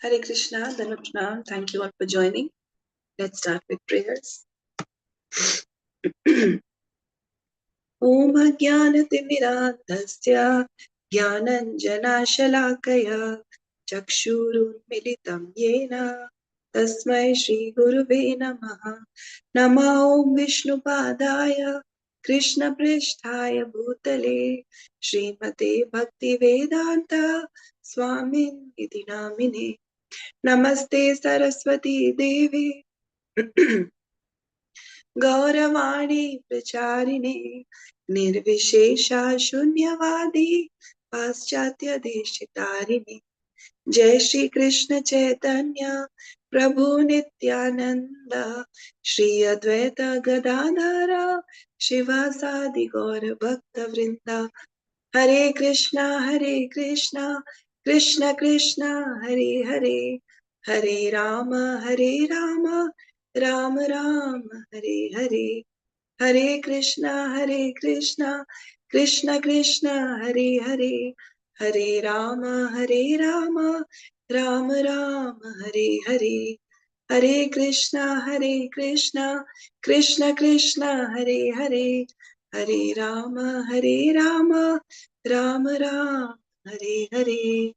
Hare Krishna, Dhanapranam. Thank you all for joining. Let's start with prayers. Om Jnanatimirandhasya Jnananjanashalakaya Chakshurunmilitam Yena Tasmai Shri Guruve Namaha. Nama Om Vishnupadaya Krishna Pristhaya Bhutale Srimate Bhaktivedanta Swamin Iti Namine. Namaste Saraswati Devi Gauravani Pracharine Nirvishesha Shunyavadi Paschatya Deshitarine. Jai Shri Krishna Chaitanya Prabhu Nityananda Shri Advaita Gadadhara Shivasadi Gaura Bhakta Vrinda. Hare Krishna Krishna Krishna Hare Hare, Hare Rama Rama Rama Hare Hare. Hare Krishna Krishna Krishna Hare Hare, Hare Rama Rama Rama Hare Hare. Hare Krishna Krishna Krishna Hare Hare, Hare Rama Rama Rama Hare Hare.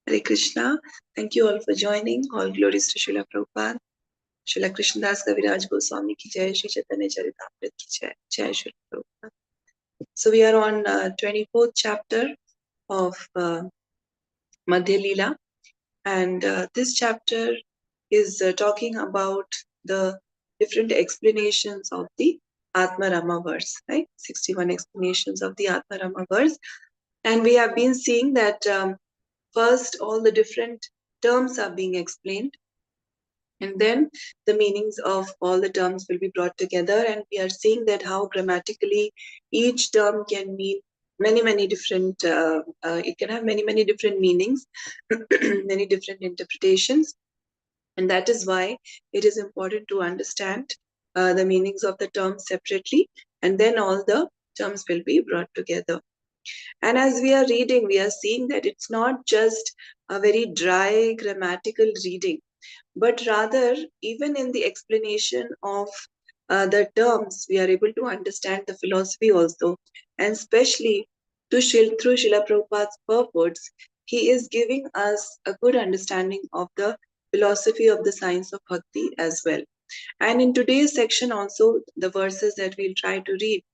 Hare Krishna. Thank you all for joining. All glories to Srila Prabhupada. Srila Krishnadas Kaviraj Goswami ki jai, Shri Chaitanya Charitamrita ki jai, Jai Srila Prabhupada. So we are on 24th chapter of Madhya Lila, and this chapter is talking about the different explanations of the Atma Rama verse, right? 61 explanations of the Atma Rama verse, and we have been seeing that first all the different terms are being explained, and then the meanings of all the terms will be brought together, and we are seeing that how grammatically each term can mean many different it can have many different meanings, many different interpretations, and that is why it is important to understand the meanings of the terms separately, and then all the terms will be brought together. And as we are reading, we are seeing that it's not just a very dry grammatical reading, but rather even in the explanation of the terms, we are able to understand the philosophy also, and especially through Srila Prabhupada's purports, he is giving us a good understanding of the philosophy of the science of bhakti as well. And in today's section also, the verses that we'll try to read,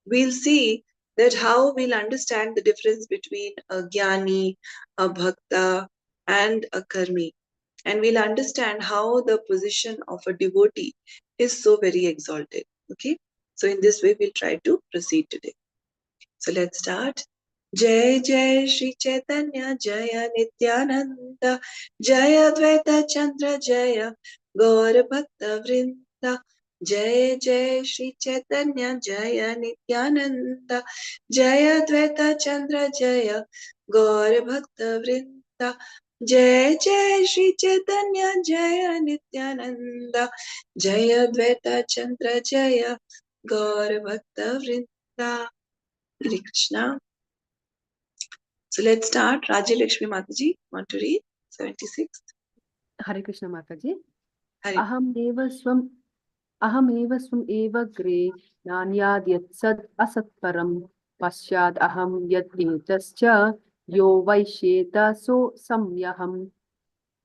we'll see that how we'll understand the difference between a jnani, a bhakta, and a karmi. And we'll understand how the position of a devotee is so very exalted. Okay, so in this way we'll try to proceed today. So let's start. Jai Jai Shri Chaitanya Jaya Nityananda Jaya Advaita Chandra Jaya Gaura Bhakta Vrinda. Jai Jai Shri Chaitanya Jaya Nityananda Jaya Advaita Chandra Jaya Gaura Bhakta Vrinda. Jai Jai Shri Chaitanya Jaya Nityananda Jaya Advaita Chandra Jaya Gaura Bhakta Vrinda. Hare Krishna. So let's start. Raja Lakshmi Mataji, want to read 76th? Hare Krishna Mataji. Hare. Ahameva swam eva gre nanyad yat sad asat param pasyad aham yat vetascha yo vaisheta so samyaham.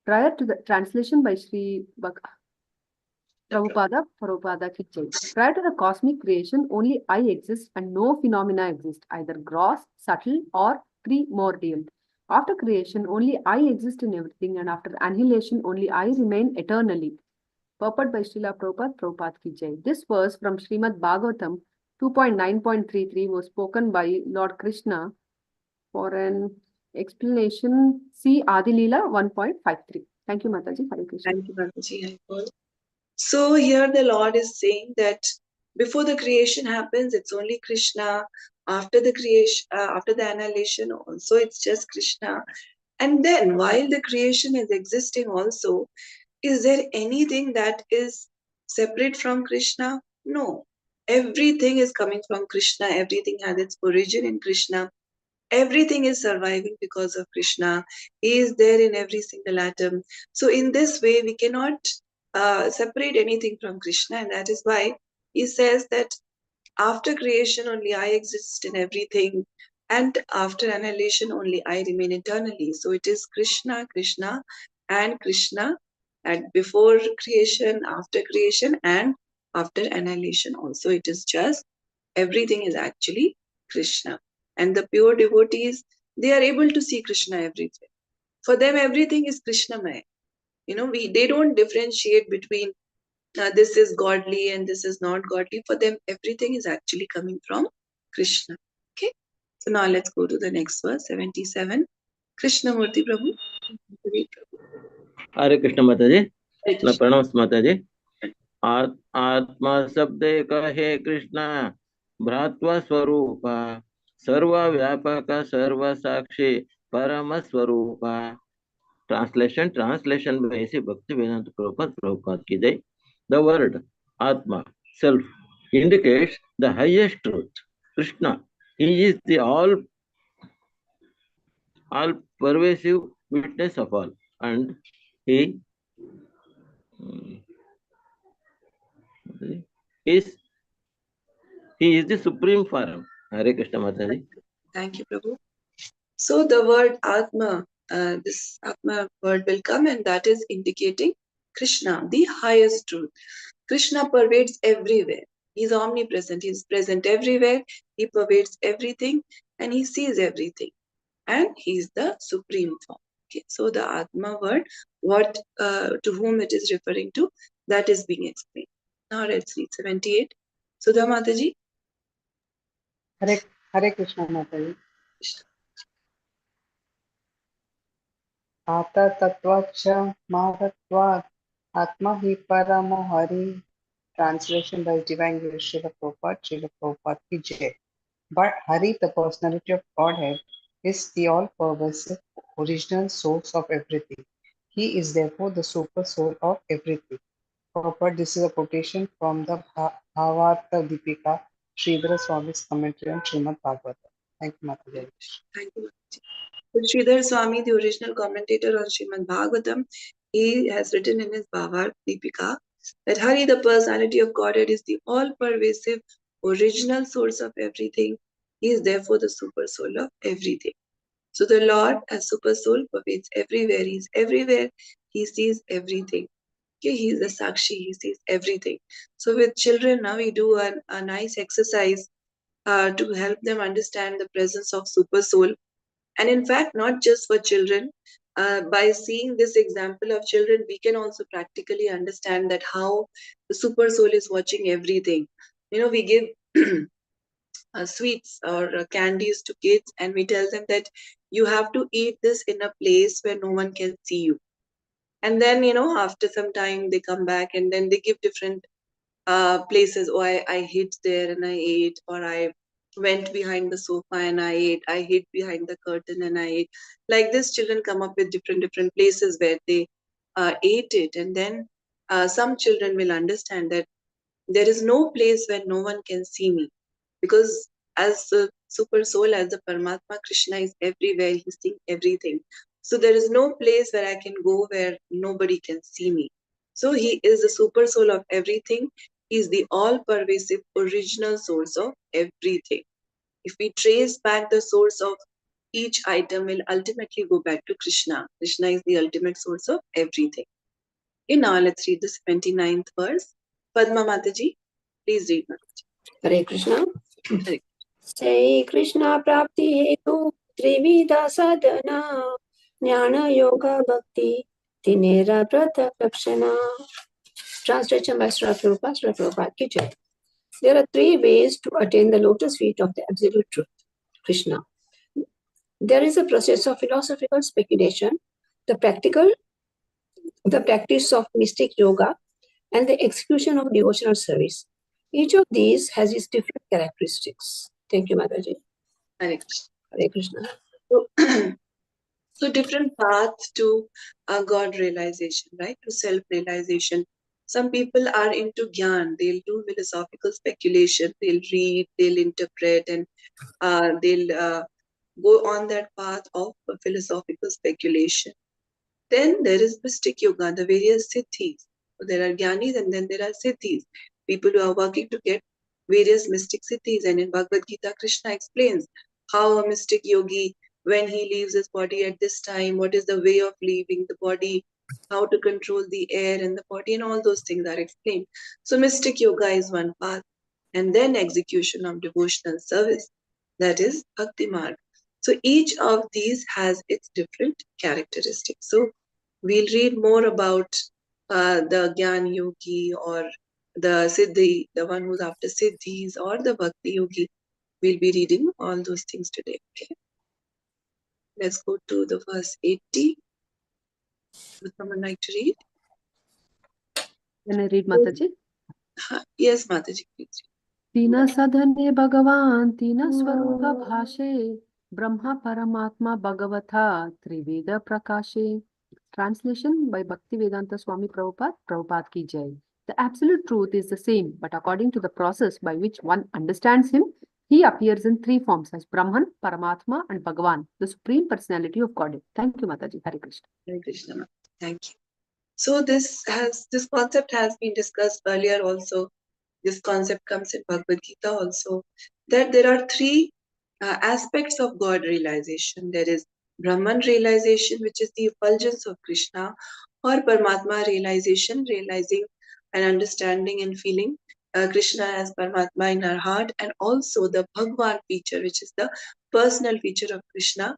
Prior to the translation by Sri Prabhupada ki jai. Prior to the cosmic creation, only I exist and no phenomena exist, either gross, subtle, or primordial. After creation, only I exist in everything, and after annihilation, only I remain eternally. Purport by Srila Prabhupada ki jai. This verse from Srimad Bhagavatam 2.9.33 was spoken by Lord Krishna. For an explanation, see Adi Lila 1.53. Thank you, Mataji. Hare Krishna. Thank you, Mataji. So here the Lord is saying that before the creation happens, it's only Krishna. After the creation, after the annihilation, also it's just Krishna. And then while the creation is existing also, is there anything that is separate from Krishna? No. Everything is coming from Krishna. Everything has its origin in Krishna. Everything is surviving because of Krishna. He is there in every single atom. So in this way, we cannot separate anything from Krishna, and that is why he says that after creation only I exist in everything, and after annihilation only I remain eternally. So it is Krishna, Krishna, and Krishna, and before creation, after creation, and after annihilation also. It is just everything is actually Krishna. And the pure devotees, they are able to see Krishna everywhere. For them, everything is Krishnamaya. They don't differentiate between this is godly and this is not godly. For them, everything is actually coming from Krishna. Okay. So now let's go to the next verse, 77. Krishna Murti Prabhu. हरे कृष्ण माता जी, Hare न Krishna. प्रणाम माता जी। आत्मा शब्द कहे कृष्ण भ्रात्वा स्वरूप, सर्वव्यापक सर्वसाक्षी परम स्वरूप। ट्रांसलेशन में ऐसे भक्ति वेदांत प्रभुपाद की जय। द वर्ड आत्मा, self, indicates the highest truth. Krishna, he is the all pervasive witness of all, and he is the supreme form. Hare Krishna Mataji. Thank you, Prabhu. So the word Atma, this Atma word will come, and that is indicating Krishna, the highest truth. Krishna pervades everywhere. He is omnipresent. He is present everywhere. He pervades everything, and he sees everything. And he is the supreme form. Okay, so the Atma word, what to whom it is referring to, that is being explained. Now let's read 78. Sudha Mataji. Hare Krishna Mataji. Ata tattvacha mahatvat atma hi paramo hari. Translation by Divine Guru Srila Prabhupada ki jai. But Hari, the personality of Godhead, is the all-pervasive original source of everything. He is therefore the super soul of everything. Prabhupada, this is a quotation from the Bhavartha Deepika, Sridhara Swami's commentary on Srimad Bhagavatam. Thank you, Mataji. Thank you, Mataji. So Sridhar Swami, the original commentator on Srimad Bhagavatam, he has written in his Bhavartha Deepika that Hari, the personality of Godhead, is the all-pervasive original source of everything. He is therefore the super soul of everything. So the Lord as super soul pervades everywhere. He is everywhere. He sees everything. Okay, he is the Sakshi. He sees everything. So with children now we do a nice exercise to help them understand the presence of super soul. And in fact, not just for children. By seeing this example of children, we can also practically understand that how the super soul is watching everything. We give sweets or candies to kids, and we tell them that you have to eat this in a place where no one can see you. And then, after some time, they come back and then they give different places. Oh, I hid there and I ate, or I went behind the sofa and I ate. I hid behind the curtain and I ate. Like this, children come up with different places where they ate it. And then some children will understand that there is no place where no one can see me, because as the super soul, as the Paramatma, Krishna is everywhere. He's seeing everything. So there is no place where I can go where nobody can see me. So he is the super soul of everything. He is the all-pervasive original source of everything. If we trace back the source of each item, will ultimately go back to Krishna. Krishna is the ultimate source of everything. Okay, now let's read the 79th verse. Padma Mataji, please read, Mataji. Hare Krishna. Hare. Say Krishna Prapti Hetu Trivida Sadhana Jnana Yoga Bhakti Tinera Pratak Lakshana. Translation by Srila Prabhupada ki jai. There are three ways to attain the lotus feet of the absolute truth, Krishna. There is a process of philosophical speculation, the practice of mystic yoga, and the execution of devotional service. Each of these has its different characteristics. Thank you, Mataji. Hare Krishna. Hare Krishna. So different paths to God realization, right? To self-realization. Some people are into Gyan. They'll do philosophical speculation. They'll read, they'll interpret, and they'll go on that path of philosophical speculation. Then there is mystic yoga, the various siddhis. So there are jnanis and then there are siddhis, people who are working to get various mystic siddhis. And in Bhagavad Gita, Krishna explains how a mystic yogi, when he leaves his body at this time, what is the way of leaving the body, how to control the air and the body, and all those things are explained. So mystic yoga is one path. And then execution of devotional service, that is Bhakti Marg. So each of these has its different characteristics. So we'll read more about the Gyan Yogi or the Siddhi, the one who's after Siddhis, or the Bhakti Yogi. We'll be reading all those things today. Okay. Let's go to the verse 80. Would someone like to read? Can I read, Mataji? Yes, Mataji, please. तीन सदने भगवान तीन स्वरूप भाषे ब्रह्मा परमात्मा भगवता Trived प्रकाशे. Translation by Bhaktivedanta Swami Prabhupada, Prabhupada ki jai. The absolute truth is the same, but according to the process by which one understands him, he appears in three forms as Brahman, Paramatma, and Bhagavan, the Supreme Personality of Godhead. Thank you, Mataji. Hare Krishna. Hare Krishna. Thank you. So this concept has been discussed earlier also. This concept comes in Bhagavad Gita also, that there are three aspects of God realization. There is Brahman realization, which is the effulgence of Krishna, or Paramatma realization, realizing and understanding and feeling Krishna as Paramatma in our heart, and also the Bhagwan feature, which is the personal feature of Krishna,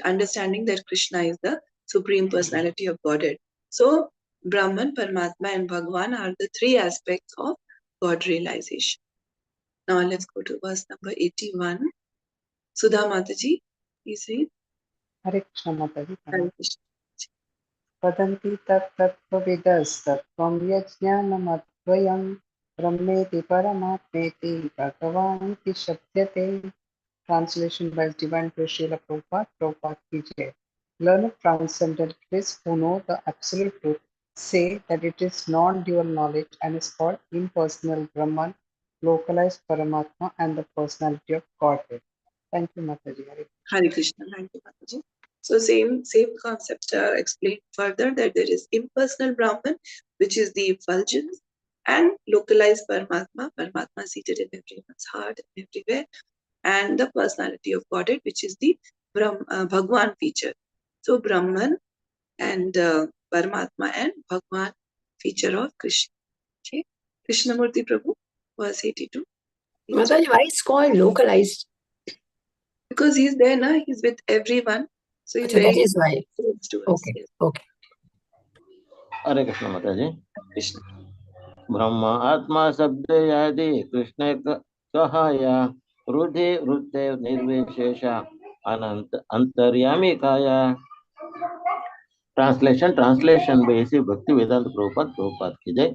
understanding that Krishna is the Supreme Personality of Godhead. So Brahman, Paramatma, and Bhagwan are the three aspects of God realization. Now let's go to verse number 81. Sudha Mataji, please read. Hare Krishna Mataji. Hare Krishna. वदन्ति तत्तत्त्वविदस्तत्त्वं यज्ञानमद्वयं ब्रह्मेति परमात्मेति भगवानिति शब्दते. Translation by Divine Srila Prabhupada, Prabhupada ki jai. Learned transcendentalists who know the absolute truth say that it is non-dual knowledge and is called impersonal Brahman, localized Paramatma, and the personality of Godhead. Thank you, Mataji. Hare Krishna. Thank you, Mataji. So same concept explained further, that there is impersonal Brahman, which is the effulgence, and localized Paramatma, Paramatma seated in everyone's heart and everywhere, and the personality of Godhead, which is the Bhagwan feature. So Brahman and Paramatma and Bhagwan feature of Krishna. Okay. Krishnamurti Prabhu, verse 82. Mataji, why is called localized? Because he's there, na? He's with everyone. So he's So very that is why. close to us. Okay. Yes. Okay. Hare Krishna Mataji. Krishna. ब्रह्म आत्मा शब्द आदि कृष्ण कहाया हृदय हृदय निर्विशेष अनंत अंतर्यामी काया. Translation by A.C. Bhaktivedanta Prabhupada ki jai.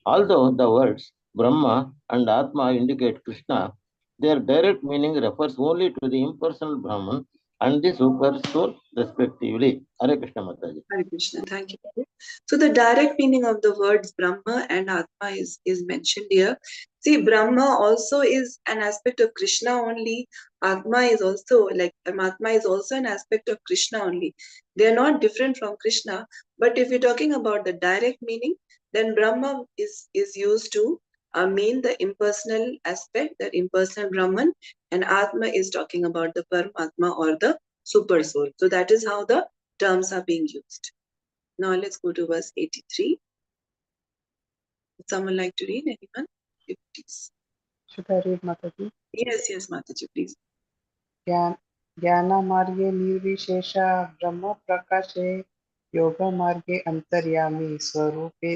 Although the words Brahma and Atma indicate Krishna, their direct meaning refers only to the impersonal Brahman and the super soul respectively. Hare Krishna Mataji. Hare Krishna. Thank you, Prabhu. So the direct meaning of the words Brahma and Atma is mentioned here. See, Brahma also is an aspect of Krishna only. Atma is also, like Atma is also an aspect of Krishna only. They are not different from Krishna. But if you're talking about the direct meaning, then Brahma is used to mean the impersonal aspect, the impersonal Brahman, and Atma is talking about the Paramatma or the super soul. So that is how the terms are being used. Now let's go to verse 83. Would someone like to read? Anyone? Please. Should I read, Mataji? Yes, Mataji, please. ज्ञानमार्गे निर्विशेष ब्रह्म प्रकाशे योगमार्गे अंतर्यामी स्वरूपे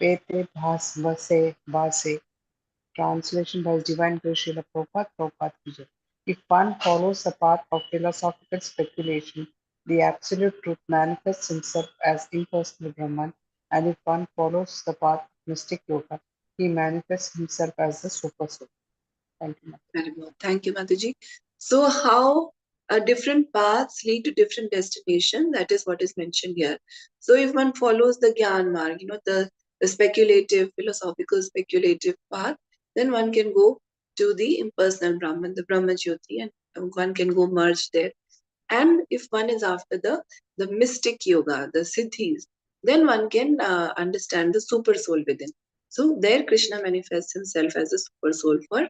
ते भासे. Translation by Divine Grace Srila Prabhupada, Prabhupada ki jai. If one follows the path of philosophical speculation, the absolute truth manifests himself as impersonal Brahman, and if one follows the path of mystic yoga, he manifests himself as the super soul. Thank you, Mataji. Thank you, Mataji. So how different paths lead to different destinations, that is what is mentioned here. So if one follows the Gyan Marg, the speculative, philosophical, speculative path, then one can go to the impersonal Brahman, the Brahma Jyoti, and one can go merge there. And if one is after the mystic yoga, the siddhis, then one can understand the super soul within. So there Krishna manifests himself as a super soul for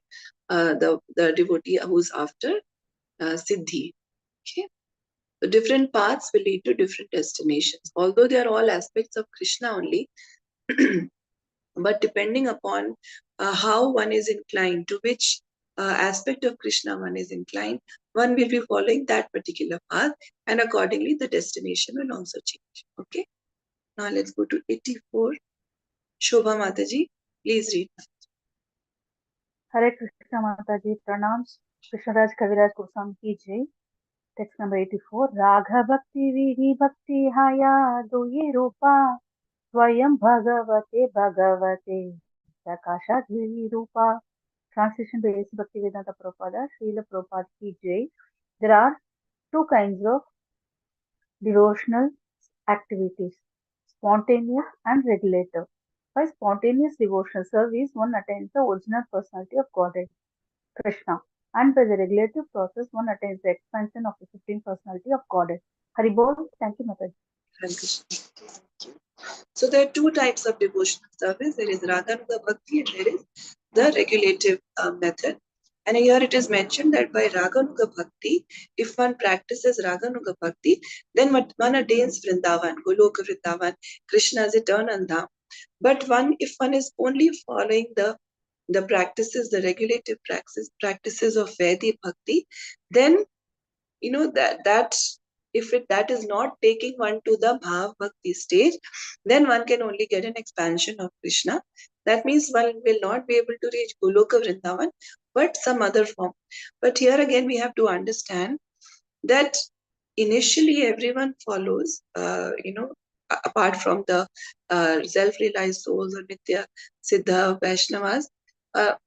the devotee who's after siddhi. Okay. So different paths will lead to different destinations. Although they are all aspects of Krishna only, but depending upon how one is inclined, to which aspect of Krishna one is inclined, one will be following that particular path, and accordingly the destination will also change. Okay. Now let's go to 84. Shobha Mataji, please read. Hare Krishna Mataji, pranams. Krishnaraj Kaviraj Goswami ki jai. Text number 84. Ragha Bhakti Vidhi Bhakti Haya Doye Rupa Swayam Bhagavate Bhagavate Prakashadhi Rupa. Translation by A.C. Bhaktivedanta Prabhupada, Srila Prabhupada ki jai. There are two kinds of devotional activities, spontaneous and regulative. By spontaneous devotional service, one attains the original personality of Godhead, Krishna, and by the regulative process, one attains the expansion of the Supreme Personality of Godhead. Haribol, thank you, Mataji. Hare Krishna. Thank you. So there are two types of devotional service. There is Raganuga Bhakti and there is the regulative method. And here it is mentioned that by Raganuga Bhakti, if one practices Raganuga Bhakti, then one attains Vrindavan, Goloka Vrindavan, Krishna's eternal dham. But if one is only following the practices, the regulative practices of Vaidhi Bhakti, then that if that is not taking one to the Bhav Bhakti stage, then one can only get an expansion of Krishna. That means one will not be able to reach Goloka Vrindavan, but some other form. But here again, we have to understand that initially everyone follows, apart from the self-realized souls or Nitya Siddha Vaishnavas,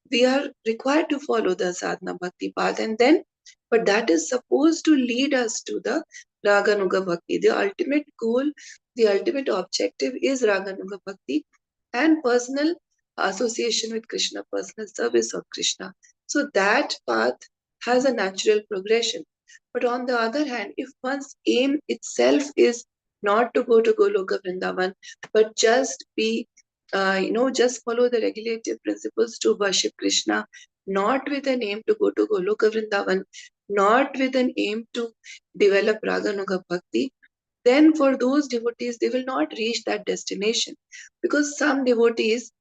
we are required to follow the sadhana bhakti path, and then, but that is supposed to lead us to the Raganuga Bhakti. The ultimate goal, the ultimate objective is Raganuga Bhakti and personal association with Krishna, personal service of Krishna. So that path has a natural progression. But on the other hand, if one's aim itself is not to go to Goloka Vrindavan, but just just follow the regulative principles to worship Krishna, not with an aim to go to Goloka Vrindavan, not with an aim to develop Raganuga Bhakti, then for those devotees, they will not reach that destination. Because some devotees,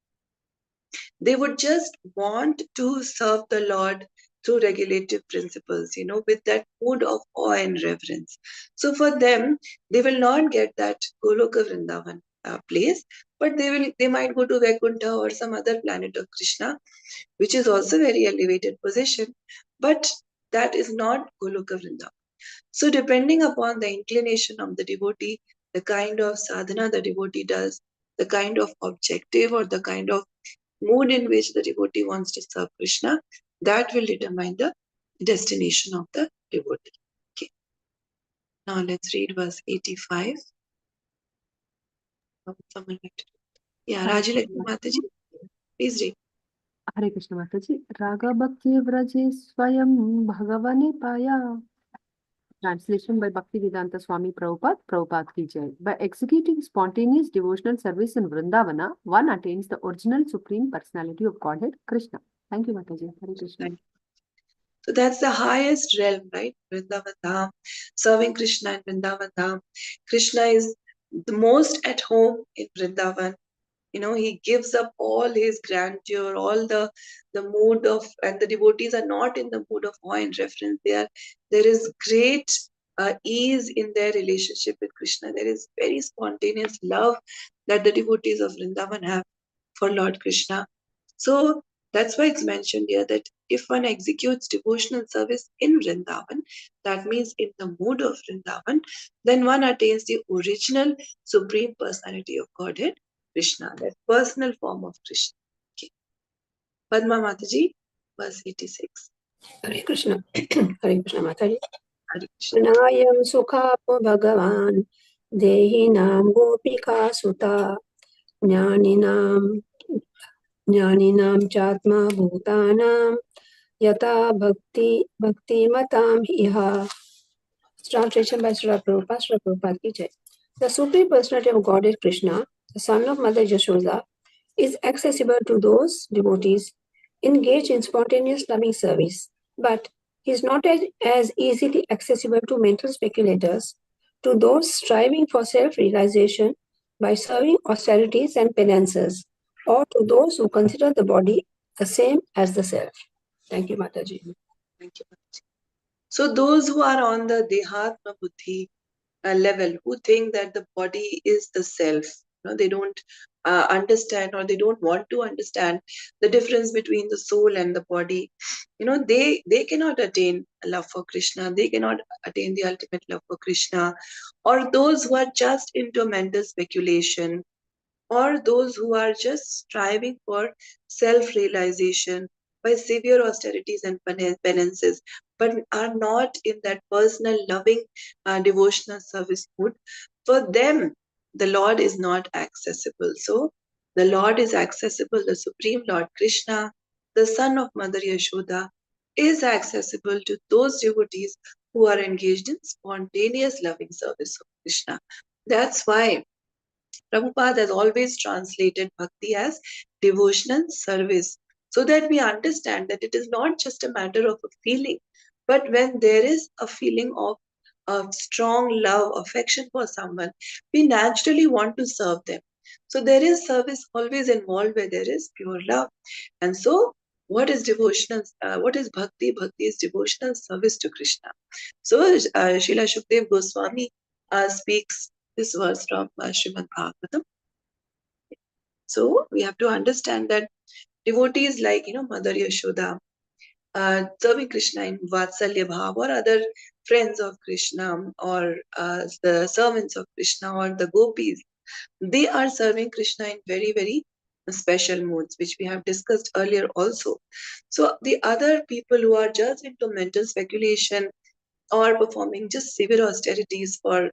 they would just want to serve the Lord through regulative principles, with that mood of awe and reverence. So for them, they will not get that Goloka Vrindavan place, but they might go to Vaikuntha or some other planet of Krishna, which is also very elevated position, but that is not Goloka Vrindavan. So depending upon the inclination of the devotee, the kind of sadhana the devotee does, the kind of objective or the kind of mood in which the devotee wants to serve Krishna, that will determine the destination of the devotee. Okay. Now let's read verse 85. Someone like to... Yeah, Rajalakshmi Mataji, please read. Hare Krishna Mataji. Raga Bhakti Vraje Swayam Bhagavane Paya. Translation by Bhaktivedanta Swami Prabhupada, Prabhupada ki jai. By executing spontaneous devotional service in Vrindavana, one attains the original Supreme Personality of Godhead, Krishna. Thank you, Mataji. Hare Krishna. So that's the highest realm, right? Vrindavan Dham, serving Krishna in Vrindavan Dham. Krishna is the most at home in Vrindavan. He gives up all his grandeur, all the mood of, and the devotees are not in the mood of awe and reverence. There is great ease in their relationship with Krishna. There is very spontaneous love that the devotees of Vrindavan have for Lord Krishna. So that's why it's mentioned here that if one executes devotional service in Vrindavan, that means in the mood of Vrindavan, then one attains the original Supreme Personality of Godhead, Krishna, that personal form of Krishna. Okay. Padma Mataji, verse 86. Hare Krishna. Hare Krishna Mataji. Hare Krishna. Anayam sukhapo bhagavan dehinam gopika sutta jnaninam chatma bhutanam yata bhakti matam iha. Translation by Srila Prabhupada. Srila Prabhupada ki jai. The Supreme Personality of Godhead Krishna, the son of Mother Yashoda, is accessible to those devotees engaged in spontaneous loving service, but he is not as easily accessible to mental speculators, to those striving for self-realization by serving austerities and penances, or to those who consider the body the same as the self. Thank you, Mataji. Thank you, Mataji. So those who are on the Dehatma Buddhi level, who think that the body is the self, they don't understand, or they don't want to understand the difference between the soul and the body. They cannot attain love for Krishna. They cannot attain the ultimate love for Krishna. Or those who are just into mental speculation, or those who are just striving for self-realization by severe austerities and penances, but are not in that personal, loving, devotional service mood. For them, the Lord is not accessible. So, the Lord is accessible, the Supreme Lord Krishna, the son of Mother Yashoda, is accessible to those devotees who are engaged in spontaneous loving service of Krishna. That's why Prabhupada has always translated bhakti as devotional service, so that we understand that it is not just a matter of a feeling, but when there is a feeling of strong love, affection for someone, we naturally want to serve them. So there is service always involved where there is pure love. And so, what is devotional? What is bhakti? Bhakti is devotional service to Krishna. So, Srila Shukdev Goswami speaks this verse from Srimad Bhagavatam. So we have to understand that devotees like Mother Yashoda, serving Krishna in Vatsalya Bhav, or other friends of Krishna, or the servants of Krishna, or the gopis, they are serving Krishna in very, very special moods, which we have discussed earlier also. So the other people who are just into mental speculation or performing just severe austerities for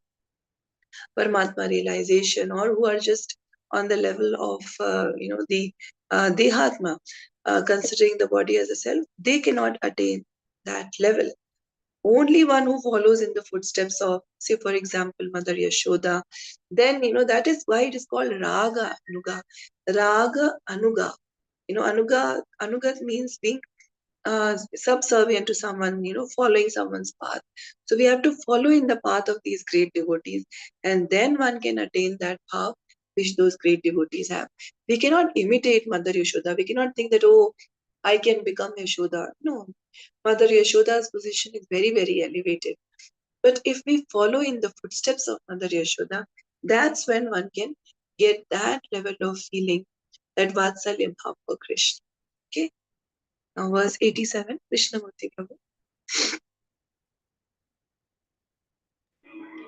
Paramatma realization, or who are just on the level of the Dehatma, considering the body as a self, they cannot attain that level. Only one who follows in the footsteps of, say, for example, Mother Yashoda, then that is why it is called Raga Anuga. Raga Anuga. Anuga means being subservient to someone, following someone's path. So we have to follow in the path of these great devotees, and then one can attain that path which those great devotees have. We cannot imitate Mother Yashoda. We cannot think that, oh, I can become Yashoda. No, Mother Yashoda's position is very, very elevated. But if we follow in the footsteps of Mother Yashoda, that's when one can get that level of feeling, that Vatsalya Bhav for Krishna. Okay. Now, verse 87, Krishnamurti Prabhu.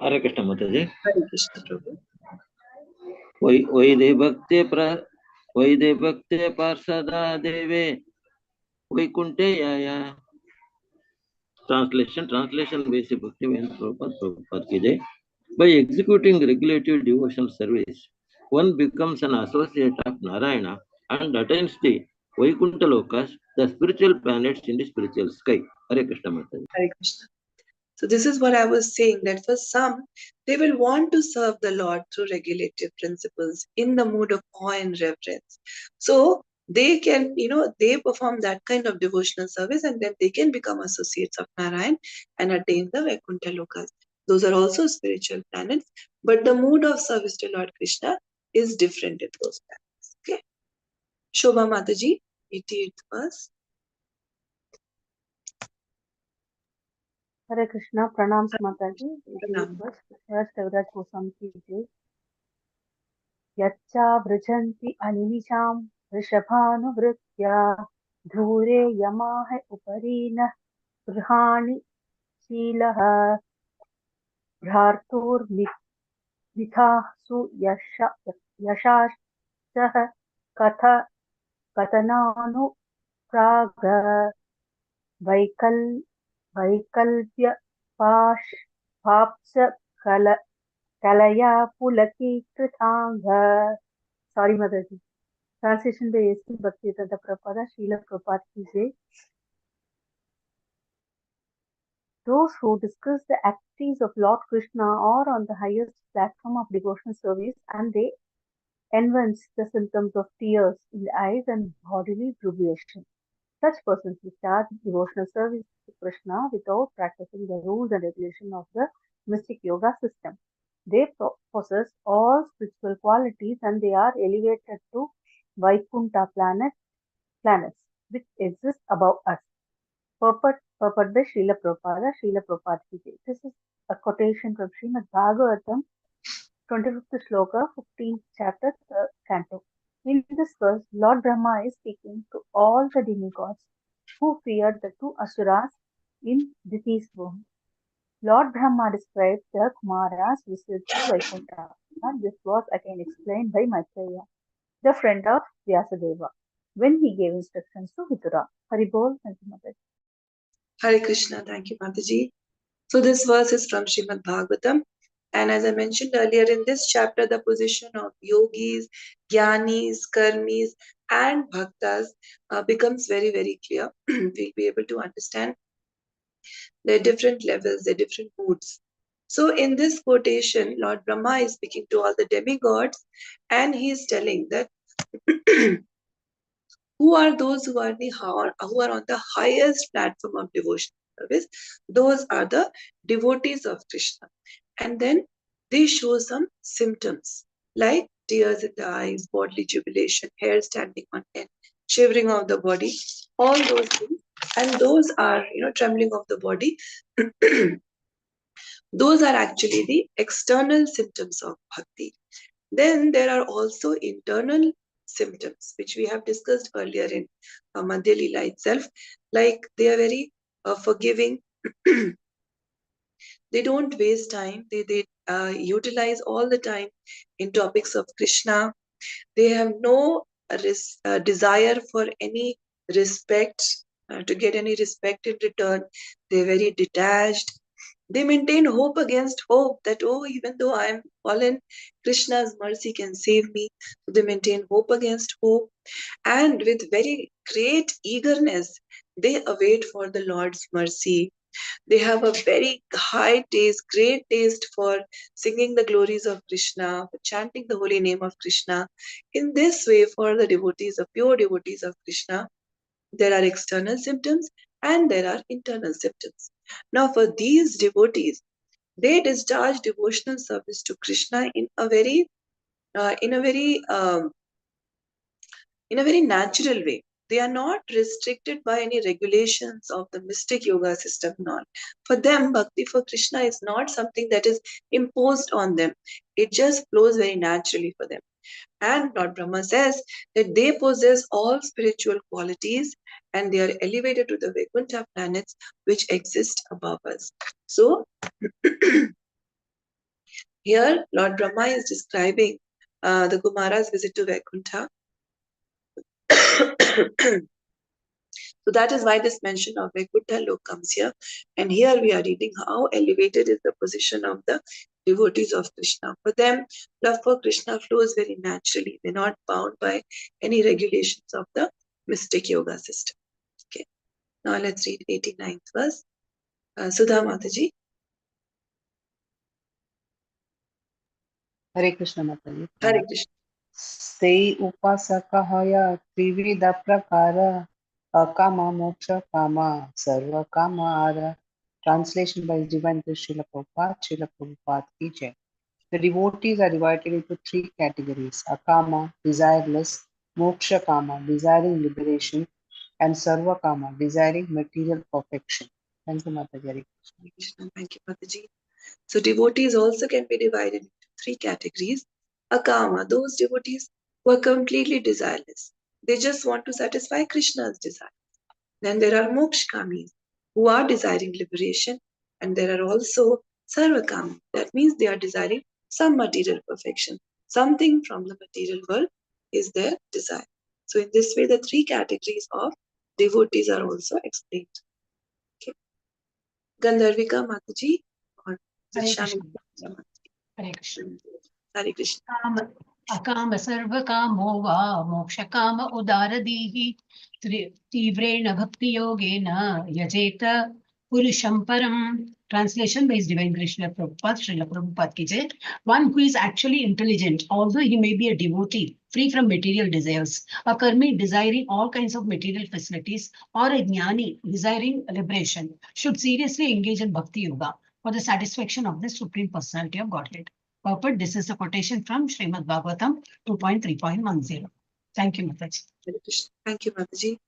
Hare Krishna Mataji. Hare Krishna Prabhu. Vaide bhakte parsada deve Vaikunte yaya. Translation basic bhakti when Prabhupada ki jai. By executing regulative devotional service, one becomes an associate of Narayana and attains the Vaikuntha Lokas, the spiritual planets in the spiritual sky. Hare Krishna Mataji. Hare Krishna. So this is what I was saying, that for some, they will want to serve the Lord through regulative principles in the mood of awe and reverence. So they can, they perform that kind of devotional service, and then they can become associates of Narayan and attain the Vaikuntha Lokas. Those are also spiritual planets, but the mood of service to Lord Krishna is different in those planets. Okay. Shobha Mataji, 88th verse. Hare Krishna, pranams Mataji. Pranam. First, Kaviraj Goswami ki jai. Yacha vrajanti animisham rishabhanuvritya dhure yamaha uparina grihani shilah bhartur mithasu yashashah kathananu praga vaikalpya papsa kalaya pulaki krithanga. Sorry, Motherji. Translation by A.C. Bhaktivedanta Prabhupada, Srila Prabhupada ki jai. Those who discuss the activities of Lord Krishna are on the highest platform of devotional service, and they evince the symptoms of tears in the eyes and bodily tribulation. Such persons will start devotional service to Krishna without practicing the rules and regulations of the mystic yoga system. They possess all spiritual qualities and they are elevated to Vaikuntha planets which exist above us. Purport by Srila Prabhupada, Srila Prabhupada ki Jai. This is a quotation from Srimad Bhagavatam, 25th shloka, 15th chapter, canto. In this verse, Lord Brahma is speaking to all the demigods who feared the two asuras in Diti's womb. Lord Brahma described the Kumaras' visit to Vaikuntha. And this was again explained by Maitreya, the friend of Vyasadeva, when he gave instructions to Vidura. Haribol, thank you, Mataji. Hare Krishna, thank you, Mataji. So this verse is from Srimad Bhagavatam. And as I mentioned earlier, in this chapter, the position of yogis, jnanis, karmis, and bhaktas becomes very, very clear. We'll be able to understand their different levels, their different moods. So in this quotation, Lord Brahma is speaking to all the demigods, and he is telling that who are those who are on the highest platform of devotional service? Those are the devotees of Krishna. And then they show some symptoms like tears in the eyes, bodily jubilation, hair standing on end, shivering of the body, all those things. And those are, trembling of the body. Those are actually the external symptoms of bhakti. Then there are also internal symptoms, which we have discussed earlier in Madhya Lila itself, like they are very forgiving. They don't waste time. They utilize all the time in topics of Krishna. They have no desire for any respect, to get any respect in return. They're very detached. They maintain hope against hope that, oh, even though I am fallen, Krishna's mercy can save me. So they maintain hope against hope. And with very great eagerness, they await for the Lord's mercy. They have a very high taste, great taste for singing the glories of Krishna, for chanting the holy name of Krishna. In this way, for the devotees, the pure devotees of Krishna, there are external symptoms and there are internal symptoms. Now, for these devotees, they discharge devotional service to Krishna in a very natural way. They are not restricted by any regulations of the mystic yoga system and all. For them, bhakti for Krishna is not something that is imposed on them. It just flows very naturally for them. And Lord Brahma says that they possess all spiritual qualities and they are elevated to the Vaikuntha planets which exist above us. So, here Lord Brahma is describing the Kumara's visit to Vaikuntha. So that is why this mention of Vaikuntha Lok comes here. And here we are reading how elevated is the position of the devotees of Krishna. For them, love for Krishna flows very naturally. They're not bound by any regulations of the mystic yoga system. Okay. Now let's read 89th verse. Sudha Mataji. Hare Krishna Mataji. Hare Krishna. Sei upasakahaya trivida prakara akama moksha kama sarva kama ara. Translation by His Divine Grace Srila Prabhupada, Srila Prabhupada ki Jai. The devotees are divided into three categories: akama, desireless; moksha kama, desiring liberation; and sarva kama, desiring material perfection. Thank you, Mataji. Hare Krishna. Thank you, Mataji. So devotees also can be divided into three categories. Akama, those devotees who are completely desireless. They just want to satisfy Krishna's desire. Then there are mokshkamis, who are desiring liberation. And there are also sarvakami. That means they are desiring some material perfection. Something from the material world is their desire. So in this way, the three categories of devotees are also explained. Okay. Gandharvika Mataji. Or Hare Krishna. Hare Krishna. Hare Krishna. अकाम सर्वकामो वा मोक्षकाम उदारदीहि तीव्रेण भक्तियोगेन यजेत Purusham Param. Translation by His Divine Grace Srila Prabhupada, Srila Prabhupada ki jai. One who is actually intelligent, although he may be a devotee, free from material desires, a karmi desiring all kinds of material facilities, or a jnani desiring liberation, should seriously engage in bhakti yoga for the satisfaction of the Supreme Personality of Godhead. Purport, this is a quotation from Srimad Bhagavatam 2.3.10. Thank you, Mataji. Hare Krishna. Thank you, Mataji.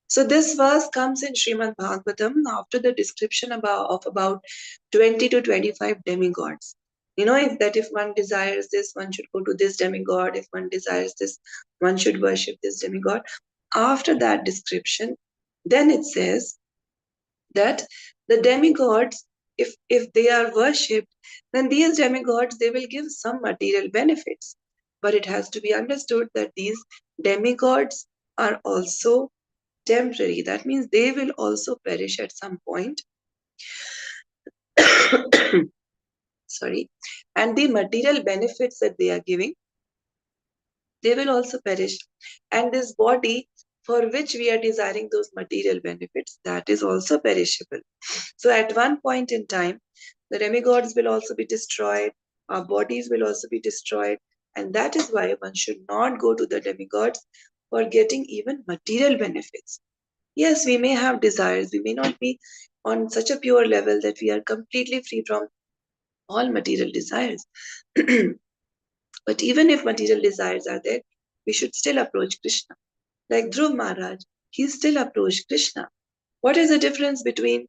So this verse comes in Srimad Bhagavatam after the description of about 20 to 25 demigods. You know, if one desires this, one should go to this demigod. If one desires this, one should worship this demigod. After that description, then it says that the demigods, if they are worshipped, then these demigods, they will give some material benefits. But it has to be understood that these demigods are also temporary. That means they will also perish at some point. Sorry. And the material benefits that they are giving, they will also perish. And this body for which we are desiring those material benefits, that is also perishable. So at one point in time, the demigods will also be destroyed, our bodies will also be destroyed. And that is why one should not go to the demigods for getting even material benefits. Yes, we may have desires. We may not be on such a pure level that we are completely free from all material desires. But even if material desires are there, we should still approach Krishna. Like Dhruv Maharaj, he still approached Krishna. What is the difference between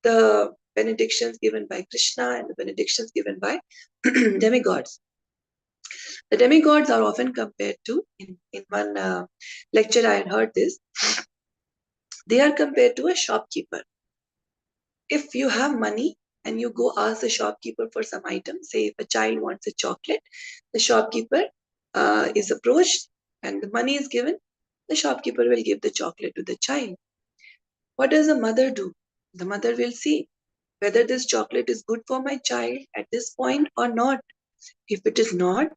the benedictions given by Krishna and the benedictions given by demigods? The demigods are often compared to, in one lecture I had heard this, they are compared to a shopkeeper. If you have money and you go ask the shopkeeper for some item, say if a child wants a chocolate, the shopkeeper is approached and the money is given, the shopkeeper will give the chocolate to the child. What does the mother do? The mother will see whether this chocolate is good for my child at this point or not. If it is not,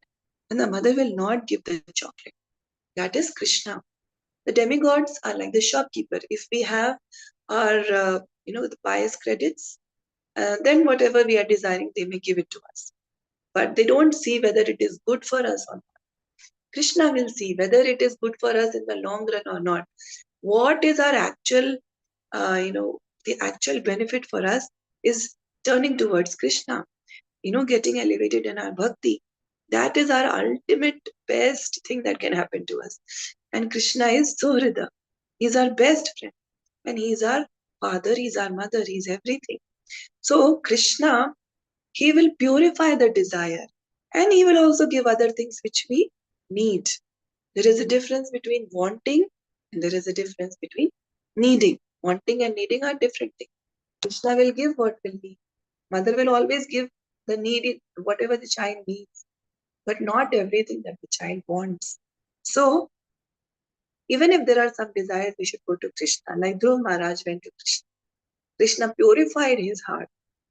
then the mother will not give the chocolate. That is Krishna. The demigods are like the shopkeeper. If we have our, the pious credits, then whatever we are desiring, they may give it to us. But they don't see whether it is good for us or not. Krishna will see whether it is good for us in the long run or not. What is our actual, the actual benefit for us is turning towards Krishna, getting elevated in our bhakti. That is our ultimate best thing that can happen to us. And Krishna is Suhrida. He's our best friend. And he's our father, he's our mother, he's everything. So Krishna, he will purify the desire and he will also give other things which we need. There is a difference between wanting and there is a difference between needing. Wanting and needing are different things. Krishna will give what will need. Mother will always give the needed, whatever the child needs, but not everything that the child wants. So, even if there are some desires, we should go to Krishna. Like Dhruv Maharaj went to Krishna. Krishna purified his heart,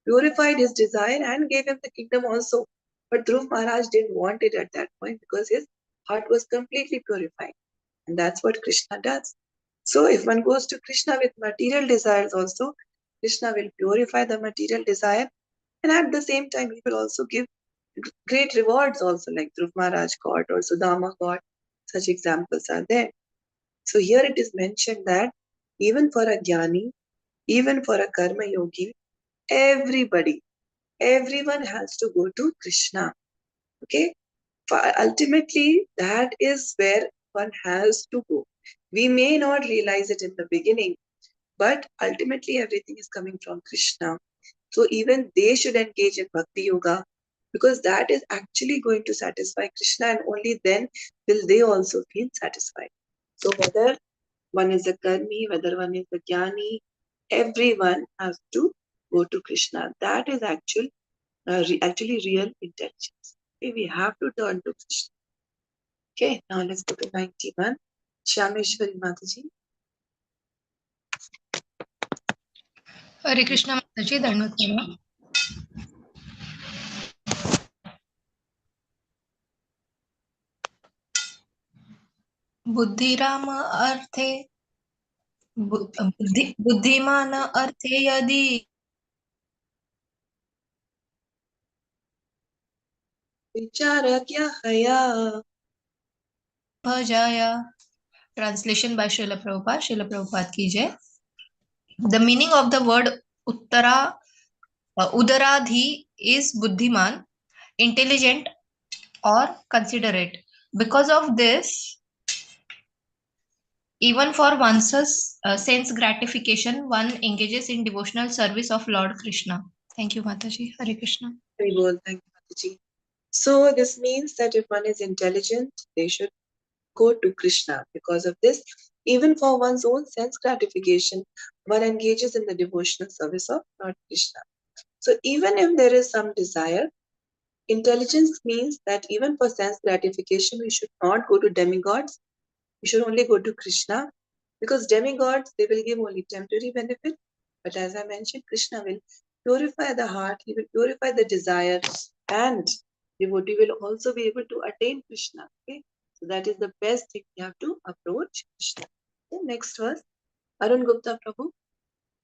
purified his desire, and gave him the kingdom also. But Dhruv Maharaj didn't want it at that point because his heart was completely purified. And that's what Krishna does. So, if one goes to Krishna with material desires also, Krishna will purify the material desire, and at the same time, he will also give great rewards also, like Dhruv Maharaj got or Sudama got. Such examples are there. So here it is mentioned that even for a jnani, even for a karma yogi, everyone has to go to Krishna. Okay? Ultimately, that is where one has to go. We may not realize it in the beginning, but ultimately everything is coming from Krishna. So even they should engage in bhakti yoga because that is actually going to satisfy Krishna, and only then will they also feel satisfied. So whether one is a karmi, whether one is a jnani, everyone has to go to Krishna. That is actually real intelligence. Okay, we have to turn to Krishna. Okay, now let's go to 91. Shameshwari Mataji. हरे कृष्ण माताजी धन्यवाद प्रणाम बुद्धिराम अर्थे बुद्धिमान अर्थे यदि विचारज्ञ हया भजाया. Translation by Srila Prabhupada. Srila Prabhupada ki jai. The meaning of the word udaradhi is buddhiman, intelligent or considerate. Because of this, even for one's sense gratification, one engages in devotional service of Lord Krishna. Thank you, Mataji. Hare Krishna. Very well, thank you, Mataji. So this means that if one is intelligent, they should go to Krishna. Because of this, even for one's own sense gratification, one engages in the devotional service of Lord Krishna. So even if there is some desire, intelligence means that even for sense gratification, we should not go to demigods. We should only go to Krishna, because demigods, they will give only temporary benefit. But as I mentioned, Krishna will purify the heart, he will purify the desire, and devotee will also be able to attain Krishna. Okay, so that is the best thing we have to approach Krishna. Okay, next verse, Arun Gupta Prabhu.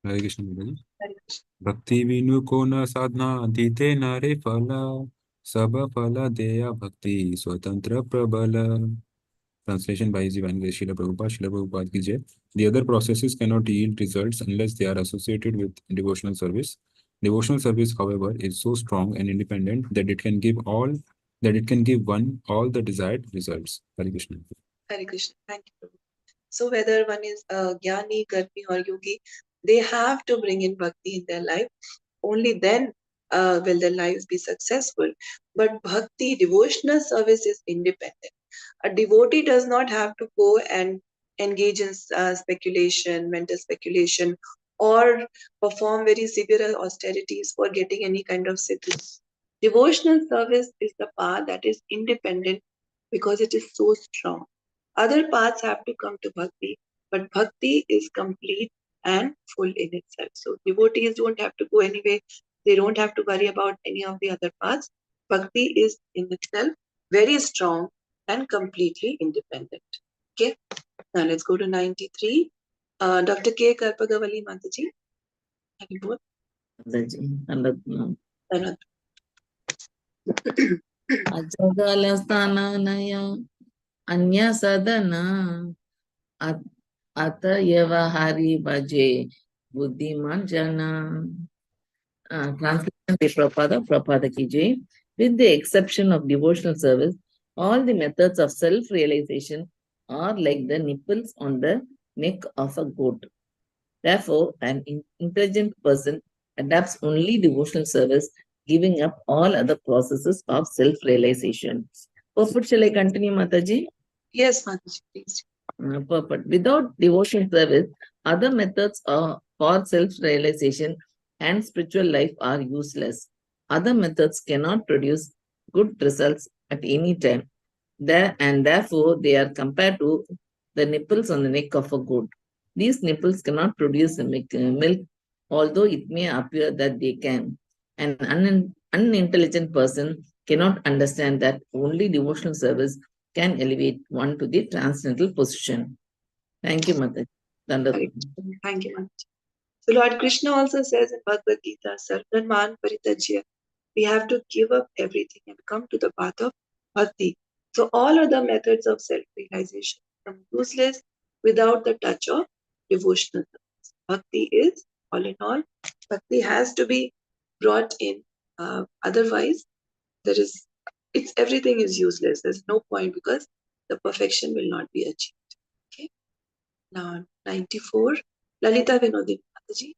Hare Krishna Madhya. Hare Krishna. Bhakti vinu ko na sadhna dite nare phala sab phala deya bhakti swatantra prabala. Translation by Divine Grace Srila Prabhupada. Srila Prabhupada ki jai. The other processes cannot yield results unless they are associated with devotional service. Devotional service, however, is so strong and independent that it can give one all the desired results. Hare Krishna. Hare Krishna. Thank you, Prabhu. So whether one is a Jnani, Karmi or Yogi, they have to bring in bhakti in their life. Only then will their lives be successful. But bhakti, devotional service is independent. A devotee does not have to go and engage in speculation, mental speculation, or perform very severe austerities for getting any kind of siddhi. Devotional service is the path that is independent because it is so strong. Other paths have to come to bhakti, but bhakti is complete and full in itself. So devotees don't have to go anywhere. They don't have to worry about any of the other paths. Bhakti is in itself very strong and completely independent. Okay, now let's go to 93. Dr. K. Karpagavali Mataji. Hari Bol. अजगलस्थाननय अन्यसदन अतयव Hari भजे बुद्धिमान जना. Translation by Prabhupada ki jai. With the exception of devotional service, all the methods of self-realization are like the nipples on the neck of a goat. Therefore, an intelligent person adapts only devotional service, giving up all other processes of self-realization. Perfect. Shall I continue, Mataji? Yes, Mataji, please. Perfect. Without devotional service, other methods for self-realization and spiritual life are useless. Other methods cannot produce good results at any time. And therefore, they are compared to the nipples on the neck of a goat. These nipples cannot produce milk, although it may appear that they can. An unintelligent person cannot understand that only devotional service can elevate one to the transcendental position. Thank you, Mataji. Thank you, Mataji. So Lord Krishna also says in Bhagavad Gita, Sarvanman Paritajya, we have to give up everything and come to the path of bhakti. So all other methods of self-realization become useless without the touch of devotional service. Bhakti is, all in all, bhakti has to be brought in. Otherwise, everything is useless. There's no point because the perfection will not be achieved. Okay. Now 94, Lalita Vinodini Mataji.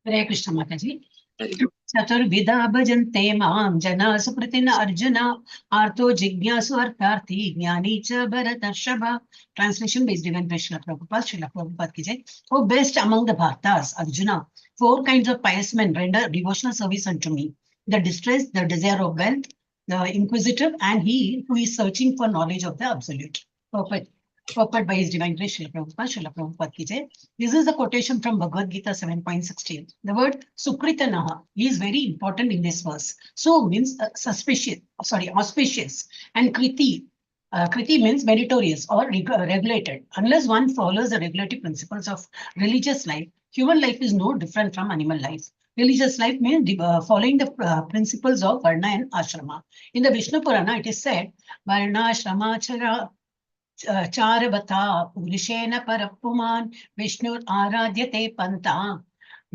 Hare Krishna Mataji. Very good. Chaturvidha bhajante mam jana supratina arjuna artho jignasu artharthi jnani cha bharatarshava. Translation based on Srila Prabhupada. Srila Prabhupada ki jai. O best among the Bhartas, Arjuna, 4 kinds of pious men render devotional service unto me: the distressed, the desire of wealth, the inquisitive, and he who is searching for knowledge of the absolute. Perfect. Purport by His Divine Grace, Srila Prabhupada ki jai. This is a quotation from Bhagavad Gita 7.16. The word Sukritanaha is very important in this verse. So means auspicious, and Kriti Kriti means meritorious or regulated. Unless one follows the regulatory principles of religious life, human life is no different from animal life. Religious life means following the principles of Varna and Ashrama. In the Vishnu Purana, it is said, Varna, Ashrama, Chara, Charvata, Purishena Parapuman, Vishnu Aradyate Panta.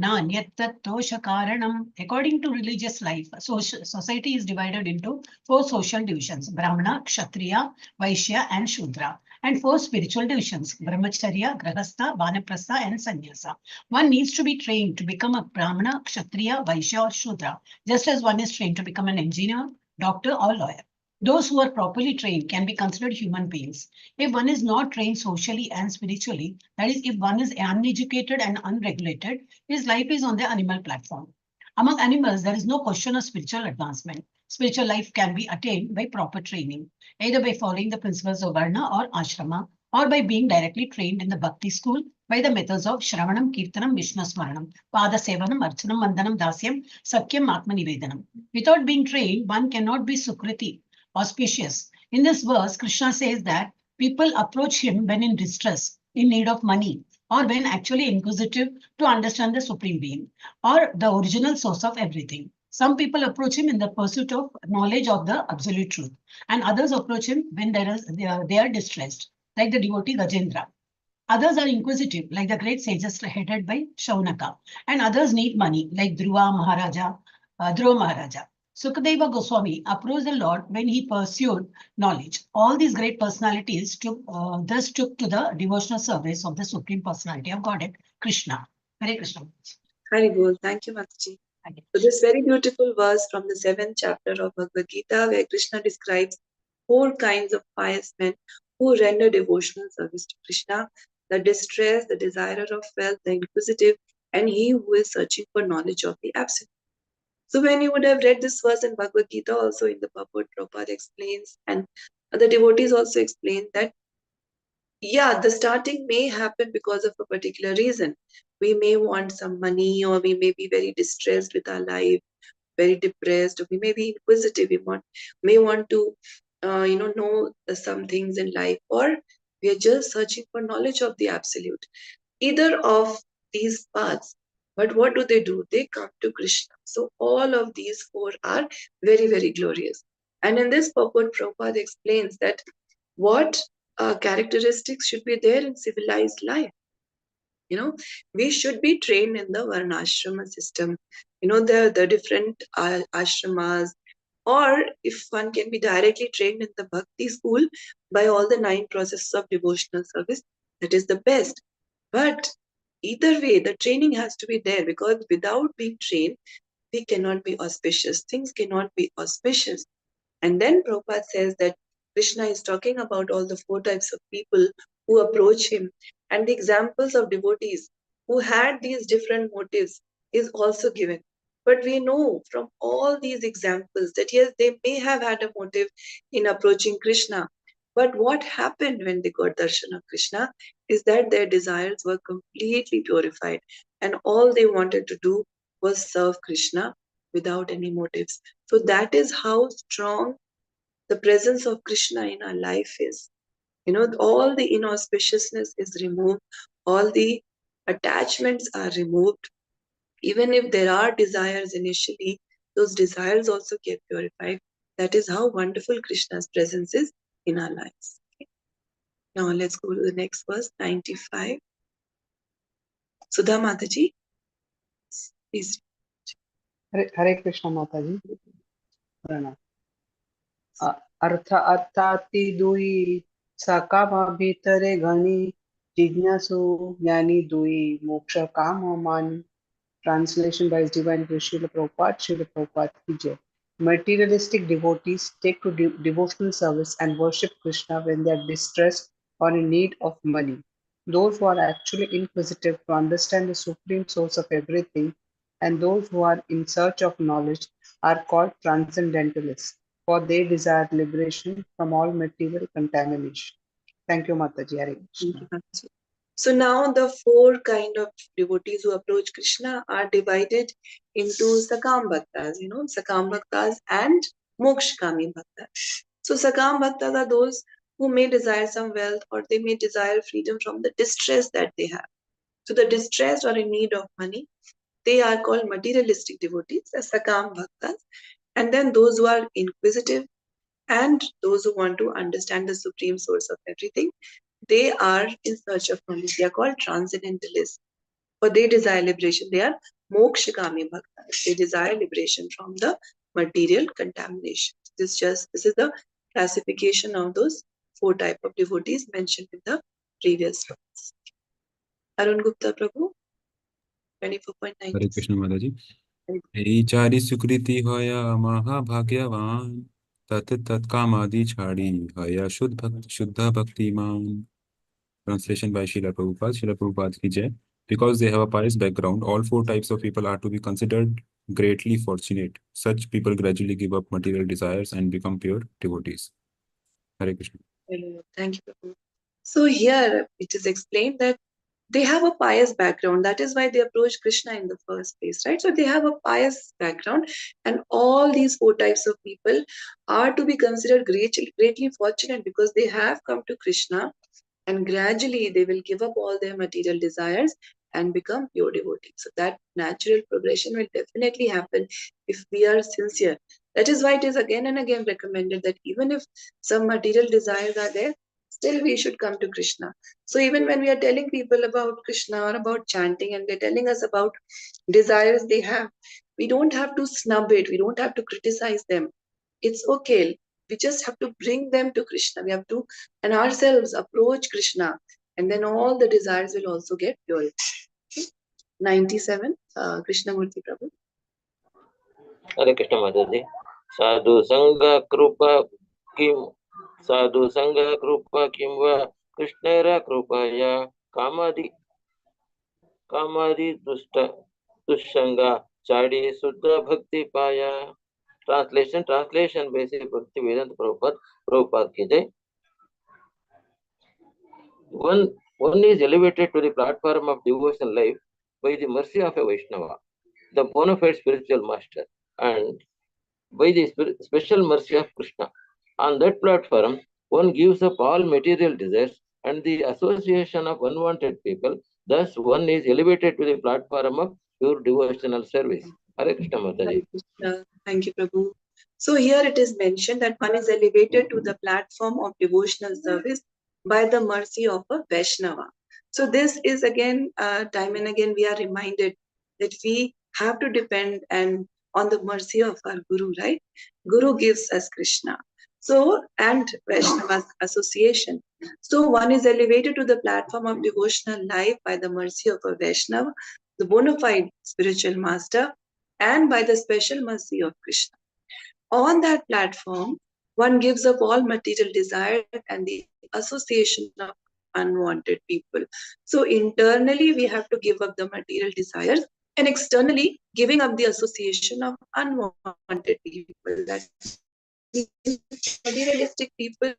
Karanam. According to religious life, society is divided into four social divisions: Brahmana, Kshatriya, Vaishya, and Shudra, and four spiritual divisions: Brahmacharya, Grahastha, Vanaprastha, and Sannyasa. One needs to be trained to become a Brahmana, Kshatriya, Vaishya, or Shudra, just as one is trained to become an engineer, doctor, or lawyer. Those who are properly trained can be considered human beings. If one is not trained socially and spiritually, that is, if one is uneducated and unregulated, his life is on the animal platform. Among animals, there is no question of spiritual advancement. Spiritual life can be attained by proper training, either by following the principles of Varna or Ashrama, or by being directly trained in the Bhakti school by the methods of Shravanam, Kirtanam, Vishnu Smaranam, Pada Sevanam, Archanam, Vandanam, Dasyam, Sakyam, Atma Nivedanam. Without being trained, one cannot be Sukriti, auspicious. In this verse, Krishna says that people approach him when in distress, in need of money, or when actually inquisitive to understand the Supreme Being, or the original source of everything. Some people approach him in the pursuit of knowledge of the absolute truth, and others approach him when they are distressed, like the devotee Gajendra. Others are inquisitive, like the great sages headed by Shaunaka, and others need money, like Dhruva Maharaja. Sukadeva Goswami approached the Lord when he pursued knowledge. All these great personalities thus took to the devotional service of the Supreme Personality of Godhead, Krishna. Hare Krishna. Hari Bol. Thank you, Mataji. So this very beautiful verse from the 7th chapter of Bhagavad Gita, where Krishna describes 4 kinds of pious men who render devotional service to Krishna: the distressed, the desirer of wealth, the inquisitive, and he who is searching for knowledge of the absolute. So when you would have read this verse in Bhagavad Gita, also in the purport, Prabhupada explains, and the devotees also explain that, yeah, the starting may happen because of a particular reason. We may want some money, or we may be very distressed with our life, very depressed, or we may be inquisitive. May want to, know some things in life, or we are just searching for knowledge of the absolute. Either of these paths. But what do? They come to Krishna. So all of these 4 are very, very glorious. And in this purport, Prabhupada explains that what characteristics should be there in civilized life. We should be trained in the Varnashrama system. The different ashramas, or if one can be directly trained in the Bhakti school by all the 9 processes of devotional service, that is the best. But either way, the training has to be there, because without being trained, we cannot be auspicious. Things cannot be auspicious. And then Prabhupada says that Krishna is talking about all the 4 types of people who approach him, and the examples of devotees who had these different motives is also given. But we know from all these examples that yes, they may have had a motive in approaching Krishna. But what happened when they got darshan of Krishna is that their desires were completely purified, and all they wanted to do was serve Krishna without any motives. So that is how strong the presence of Krishna in our life is. All the inauspiciousness is removed, all the attachments are removed. Even if there are desires initially, those desires also get purified. That is how wonderful Krishna's presence is in our lives. Okay. Now let's go to the next verse, 95. Sudha Mataji, please. Hare Krishna Mataji. Pranam. अर्थाति दुई सकामा भीतरे घनी जिज्ञासु ज्ञानी दुई मोक्ष काम मानी. Translation by His Divine Grace Srila Prabhupada ki jai. Materialistic devotees take to devotional service and worship Krishna when they are distressed or in need of money. Those who are actually inquisitive to understand the supreme source of everything, and those who are in search of knowledge, are called transcendentalists, for they desire liberation from all material contamination. Thank you, Mataji. Hare Krishna. So now the 4 kind of devotees who approach Krishna are divided into Sakam Bhaktas, Sakam Bhaktas and Mokshkami Bhaktas. So Sakam Bhaktas are those who may desire some wealth, or they may desire freedom from the distress that they have. So the distressed or in need of money, they are called materialistic devotees, as Sakam Bhaktas. And then those who are inquisitive and those who want to understand the supreme source of everything, they are in search of knowledge. They are called transcendentalists. For they desire liberation. They are mokshagami bhaktas. They desire liberation from the material contamination. This is the classification of those 4 types of devotees mentioned in the previous slides. Arun Gupta Prabhu, 24.9. हरे कृष्ण माता जी। এই চারি সুকৃতি হয়া মহাভাগ্যবান তৎকামাদি ছাড়ি হয়া শুদ্ধ ভক্তিমান। Translation by Srila Prabhupada. Srila Prabhupada ki jai. Because they have a pious background, all 4 types of people are to be considered greatly fortunate. Such people gradually give up material desires and become pure devotees. Hare Krishna. Thank you, Prabhu. So here it is explained that they have a pious background. That is why they approach Krishna in the first place, right? So they have a pious background, and all these 4 types of people are to be considered greatly fortunate because they have come to Krishna, and gradually they will give up all their material desires and become pure devotees. So that natural progression will definitely happen if we are sincere. That is why it is again and again recommended that even if some material desires are there, still we should come to Krishna. So even when we are telling people about Krishna or about chanting and they're telling us about desires they have, we don't have to snub it. We don't have to criticize them. It's okay. We just have to bring them to Krishna. We have to, and ourselves, approach Krishna, and then all the desires will also get purified. 97, Krishnamurti Prabhu. Hare Krishna Mataji. Sadhu Sangha Krupa Kimva Krishnera Krupaya Kamadi Dushanga Chadi Sudha Bhakti Paya. Translation basic Bhakti Vedanta Prabhupada ki jai. One is elevated to the platform of devotional life by the mercy of a Vaishnava, the bona fide spiritual master, and by the special mercy of Krishna. On that platform, one gives up all material desires and the association of unwanted people. Thus, one is elevated to the platform of pure devotional service. Hare Krishna Mataji. Thank you, Prabhu. So here it is mentioned that one is elevated to the platform of devotional service by the mercy of a Vaishnava. So this is again, time and again we are reminded that we have to depend and on the mercy of our Guru, right? Guru gives us Krishna. So, and Vaishnava's association. So one is elevated to the platform of devotional life by the mercy of a Vaishnava, the bona fide spiritual master, and by the special mercy of Krishna. On that platform, one gives up all material desire and the association of unwanted people. So internally, we have to give up the material desires, and externally, giving up the association of unwanted people. That materialistic people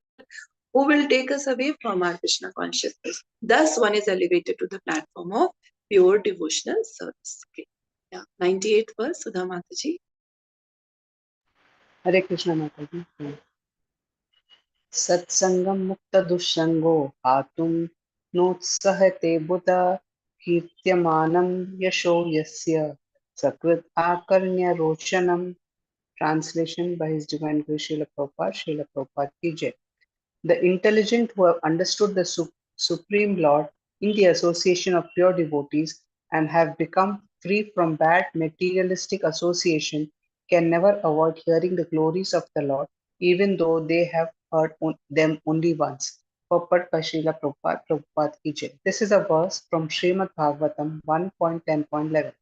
who will take us away from our Krishna consciousness. Thus, one is elevated to the platform of pure devotional service. Okay. Yeah. 98 verse, Sudha Mataji. Hare Krishna Mataji. Satsangam mukta dushango hatum notsahate buddha kirtyamanam yasho yasya sakrit akarnya roshanam. Translation by His Divine Grace Srila Prabhupada ki jai. The intelligent who have understood the Supreme Lord in the association of pure devotees and have become free from bad materialistic association can never avoid hearing the glories of the Lord, even though they have heard them only once. Purport by Srila Prabhupada ki jai. This is a verse from Srimad Bhagavatam 1.10.11.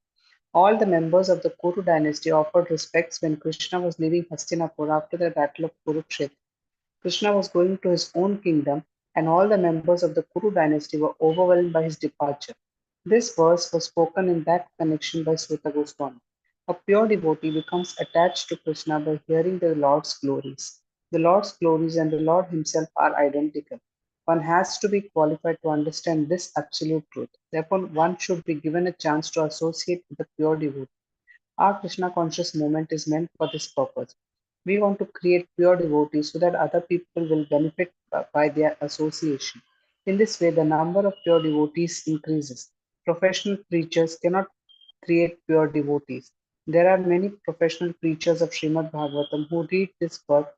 All the members of the Kuru dynasty offered respects when Krishna was leaving Hastinapur after the battle of Kurukshetra. Krishna was going to his own kingdom, and all the members of the Kuru dynasty were overwhelmed by his departure. This verse was spoken in that connection by Suta Goswami. A pure devotee becomes attached to Krishna by hearing the Lord's glories. The Lord's glories and the Lord himself are identical. One has to be qualified to understand this absolute truth. Therefore, one should be given a chance to associate with the pure devotee. Our Krishna conscious movement is meant for this purpose. We want to create pure devotees so that other people will benefit by their association. In this way, the number of pure devotees increases. Professional preachers cannot create pure devotees. There are many professional preachers of Srimad Bhagavatam who read this work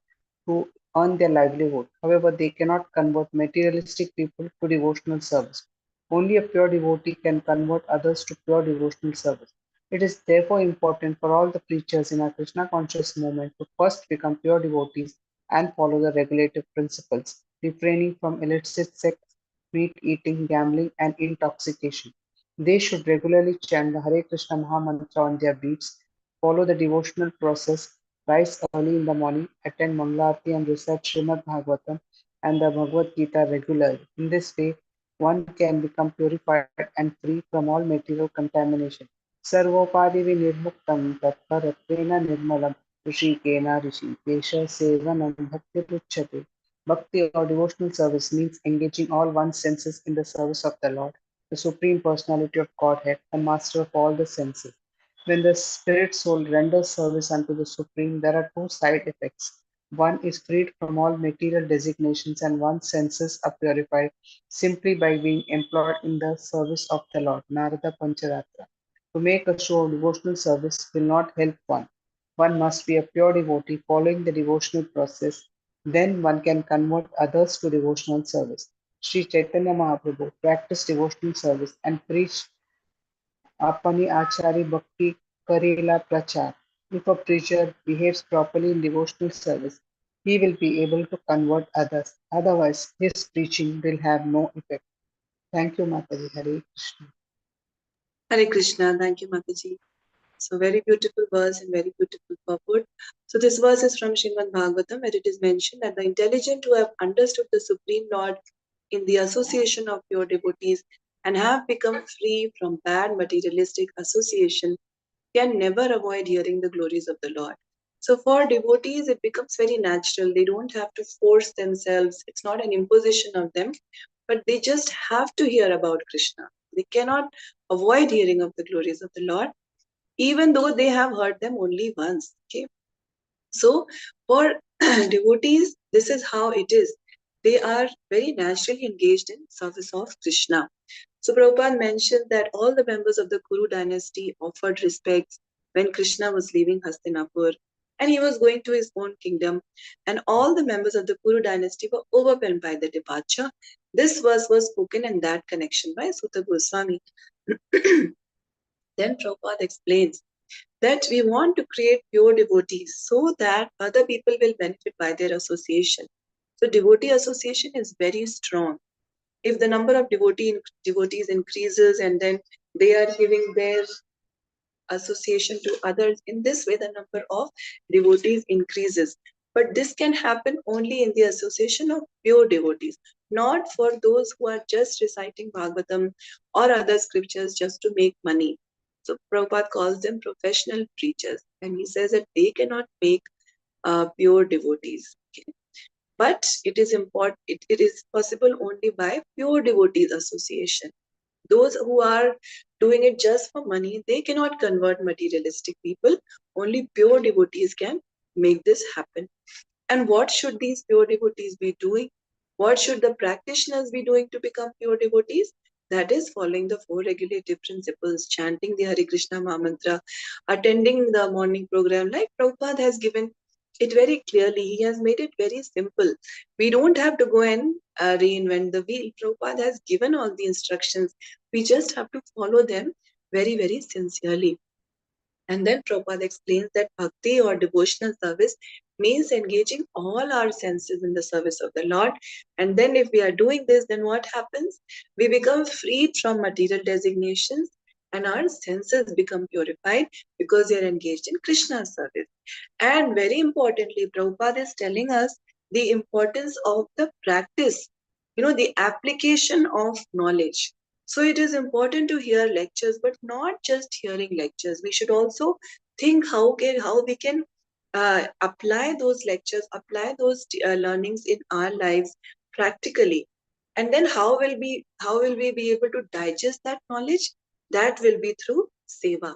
to earn their livelihood. However, they cannot convert materialistic people to devotional service. Only a pure devotee can convert others to pure devotional service. It is therefore important for all the preachers in our Krishna conscious movement to first become pure devotees and follow the regulative principles, refraining from illicit sex, meat eating, gambling, and intoxication. They should regularly chant the Hare Krishna Mahamantra on their beats, follow the devotional process, rise early in the morning, attend Mangalarti and recite Srimad Bhagavatam and the Bhagavad Gita regularly. In this way, one can become purified and free from all material contamination. Sarvopadi nirmuktam tatparatena nirmalam rishikena rishikesha sevanam bhaktiruchyate. Bhakti or devotional service means engaging all one's senses in the service of the Lord, the Supreme Personality of Godhead, the Master of all the senses. When the spirit soul renders service unto the Supreme, there are two side effects. One is freed from all material designations, and one's senses are purified simply by being employed in the service of the Lord. Narada Pancharatra. To make a show of devotional service will not help one. One must be a pure devotee following the devotional process. Then one can convert others to devotional service. Sri Chaitanya Mahaprabhu practiced devotional service and preached Apani Achari Bhakti Karela Prachar. If a preacher behaves properly in devotional service, he will be able to convert others. Otherwise, his preaching will have no effect. Thank you, Mataji. Hare Krishna. Hare Krishna. Thank you, Mataji. So very beautiful verse and very beautiful purport. So this verse is from Srimad Bhagavatam, where it is mentioned that the intelligent who have understood the Supreme Lord in the association of pure devotees and have become free from bad materialistic association can never avoid hearing the glories of the Lord. So for devotees, it becomes very natural. They don't have to force themselves. It's not an imposition of them, but they just have to hear about Krishna. They cannot avoid hearing of the glories of the Lord, even though they have heard them only once. Okay. So for devotees, this is how it is. They are very naturally engaged in service of Krishna. So Prabhupada mentioned that all the members of the Kuru dynasty offered respects when Krishna was leaving Hastinapur and he was going to his own kingdom. And all the members of the Kuru dynasty were overwhelmed by the departure. This verse was spoken in that connection by Sutta Goswami. Then Prabhupada explains that we want to create pure devotees so that other people will benefit by their association. So devotee association is very strong. If the number of devotees increases and then they are giving their association to others, in this way the number of devotees increases. But this can happen only in the association of pure devotees, not for those who are just reciting Bhagavatam or other scriptures just to make money. So Prabhupada calls them professional preachers, and he says that they cannot make pure devotees. Okay? But it is important. It is possible only by pure devotees association. Those who are doing it just for money, they cannot convert materialistic people. Only pure devotees can make this happen. And what should these pure devotees be doing? What should the practitioners be doing to become pure devotees? That is following the four regulative principles, chanting the Hare Krishna Mahamantra, attending the morning program, like Prabhupada has given it very clearly. He has made it very simple. We don't have to go and reinvent the wheel. Prabhupada has given all the instructions. We just have to follow them very, very sincerely. And then Prabhupada explains that bhakti or devotional service means engaging all our senses in the service of the Lord. And then if we are doing this, then what happens? We become freed from material designations and our senses become purified because they are engaged in Krishna's service. And very importantly, Prabhupada is telling us the importance of the practice, the application of knowledge. So it is important to hear lectures, but not just hearing lectures. We should also think how we can apply those lectures, apply those learnings in our lives practically. And then how will we be able to digest that knowledge? That will be through seva.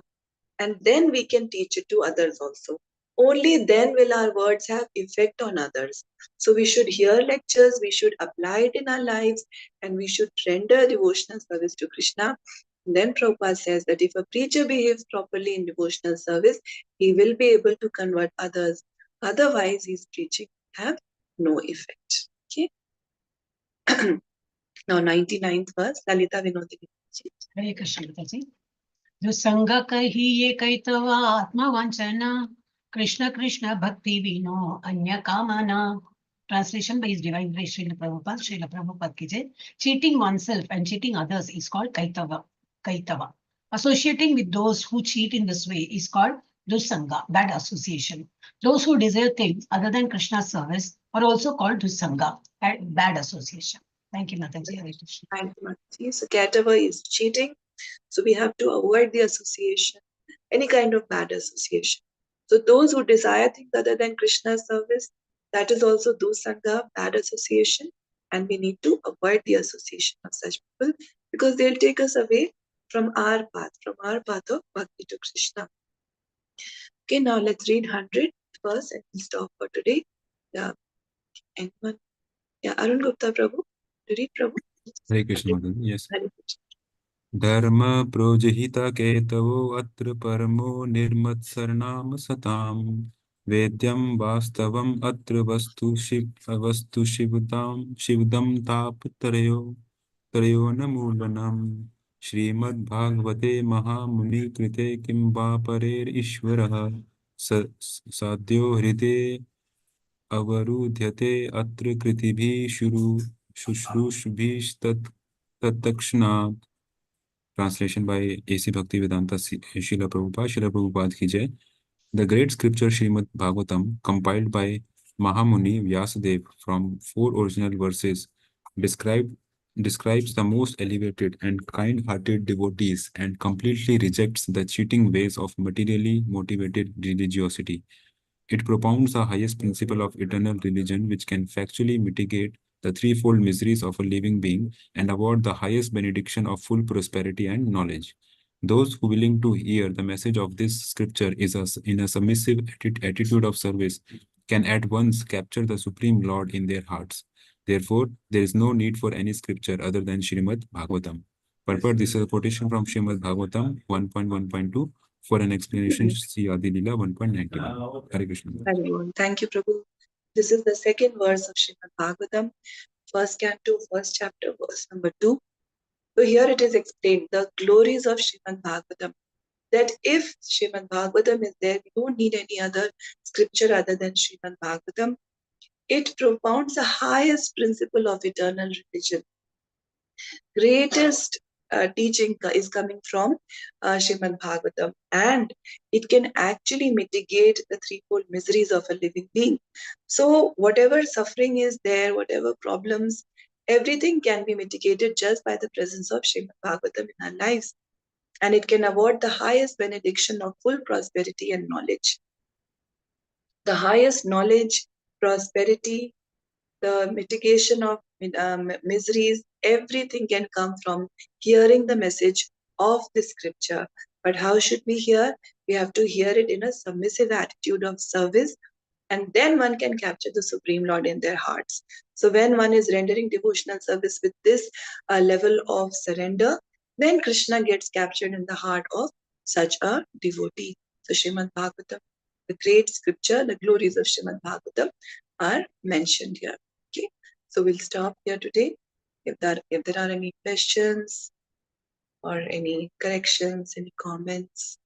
And then we can teach it to others also. only then will our words have effect on others. So we should hear lectures, we should apply it in our lives, and we should render devotional service to Krishna. And then Prabhupada says that if a preacher behaves properly in devotional service, he will be able to convert others. Otherwise, his preaching have no effect. Okay. Now, 99th verse, Lalita Vinodini. हरे कृष्ण माताजी। जो संग कहिए कैतव आत्मवंचना, कृष्ण कृष्ण भक्ति बिनो अन्य कामना। Translation by His Divine Grace Srila Prabhupada ki jai. Cheating oneself and cheating others is called kaitava. Kaitava. Associating with those who cheat in this way is called dusanga, bad association. Those who desire things other than Krishna's service are also called dusanga, bad association. Thank you, Mataji. Hare Krishna. Thank you, Mataji. So, kaitava is cheating. So we have to avoid the association, any kind of bad association. So those who desire things other than Krishna's service, that is also dusanga, bad association, and we need to avoid the association of such people because they'll take us away from our path of bhakti to Krishna. Okay, now let's read 100 verse and we'll stop for today. Yeah, anyone? Yeah, Arun Gupta Prabhu, to read Prabhu. Hare Krishna Mataji. Yes. Hare Krishna. धर्म प्रोजहिता केतवो अत्र परमो निर्मत्सरणाम सताम वेद्यं वास्तवम् अत्र वस्तु शिवदं तापत्रयो न मूलनम् श्रीमद्भागवते महामुनि कृते किं वा परेरीश्वरः साध्यो हृदे अवरुध्यते अत्र कृतिभिः शुश्रूषभिस्तत्तत्क्षणात्. Translation by A.C. Bhaktivedanta Srila Prabhupada ki jai. The great scripture Srimad Bhagavatam, compiled by Mahamuni Vyasadeva from 4 original verses, describes the most elevated and kind-hearted devotees and completely rejects the cheating ways of materially motivated religiosity. It propounds the highest principle of eternal religion, which can factually mitigate the threefold miseries of a living being and award the highest benediction of full prosperity and knowledge. Those who willing to hear the message of this scripture in a submissive attitude of service can at once capture the Supreme Lord in their hearts. Therefore, there is no need for any scripture other than Srimad Bhagavatam. Purport: this is a quotation from Srimad Bhagavatam 1.1.2. For an explanation, see Adi Lila 1.91. Hare Krishna. Thank you, Prabhu. This is the second verse of Srimad Bhagavatam, first canto, first chapter, verse number 2. So here it is explained the glories of Srimad Bhagavatam. That if Srimad Bhagavatam is there, we don't need any other scripture other than Srimad Bhagavatam. It propounds the highest principle of eternal religion. Greatest teaching is coming from Srimad Bhagavatam, and it can actually mitigate the threefold miseries of a living being. So whatever suffering is there, whatever problems, everything can be mitigated just by the presence of Srimad Bhagavatam in our lives, and it can award the highest benediction of full prosperity and knowledge. The highest knowledge, prosperity, the mitigation of miseries, everything can come from hearing the message of the scripture. But how should we hear? We have to hear it in a submissive attitude of service, and then one can capture the Supreme Lord in their hearts. So when one is rendering devotional service with this level of surrender, then Krishna gets captured in the heart of such a devotee. So Srimad Bhagavatam, the great scripture, the glories of Srimad Bhagavatam are mentioned here. Okay, so we'll stop here today. If there are any questions or any corrections, any comments.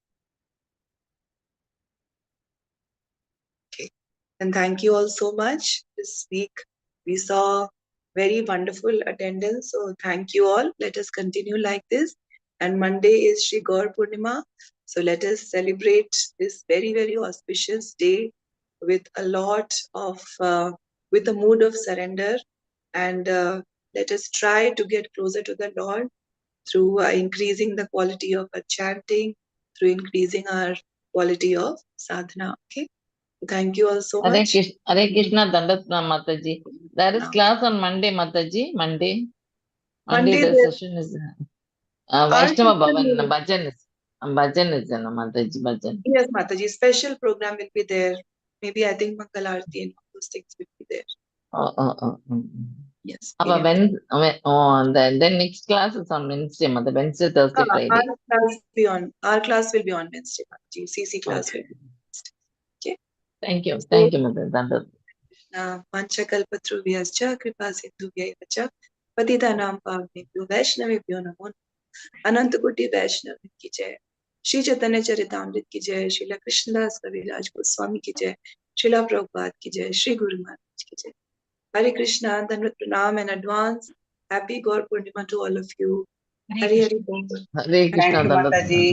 Okay, and thank you all so much. This week we saw very wonderful attendance. So thank you all. Let us continue like this. And Monday is Shri Gaur Purnima. So let us celebrate this very, very auspicious day with a lot of, with a mood of surrender. And let us try to get closer to the Lord through increasing the quality of our chanting, through increasing our quality of sadhana. Okay. Thank you all so much. Hare Krishna Dandat Mataji. There is class on Monday, Mataji. Monday Monday the there session is Vaishnava Bhavan Bhajan. Bhajan is there, Mataji, bhajan. Yes, Mataji, special program will be there. Maybe I think Mangal Aarti and all those things will be there. Yes. Then next class is on Wednesday, Mother. Wednesday, Thursday, Friday. Our class will be on Wednesday, Mataji. CC class will be on Wednesday. Okay. Thank you. Thank you, Mother. Panchakalpatrubhyascha kripa sindhubhyaiva cha patitanam pavnebhyo vaishnavebhyo namo नमः। अनंत कोटि वैष्णव की जय। श्री चैतन्य चरितामृत की जय। श्रीला कृष्णदास कविराज गोस्वामी की जय। श्रीला प्रभुपाद की जय। श्री गुरु महाराज की जय। Hare Krishna, Dandavat Pranam in advance. Happy Gaur Purnima to all of you. Hare Hare Bol. Hare Krishna, Thank you, Dandavat. Mataji.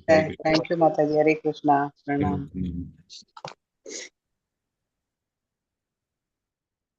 Thank you, Mataji. Hare Krishna. Pranam.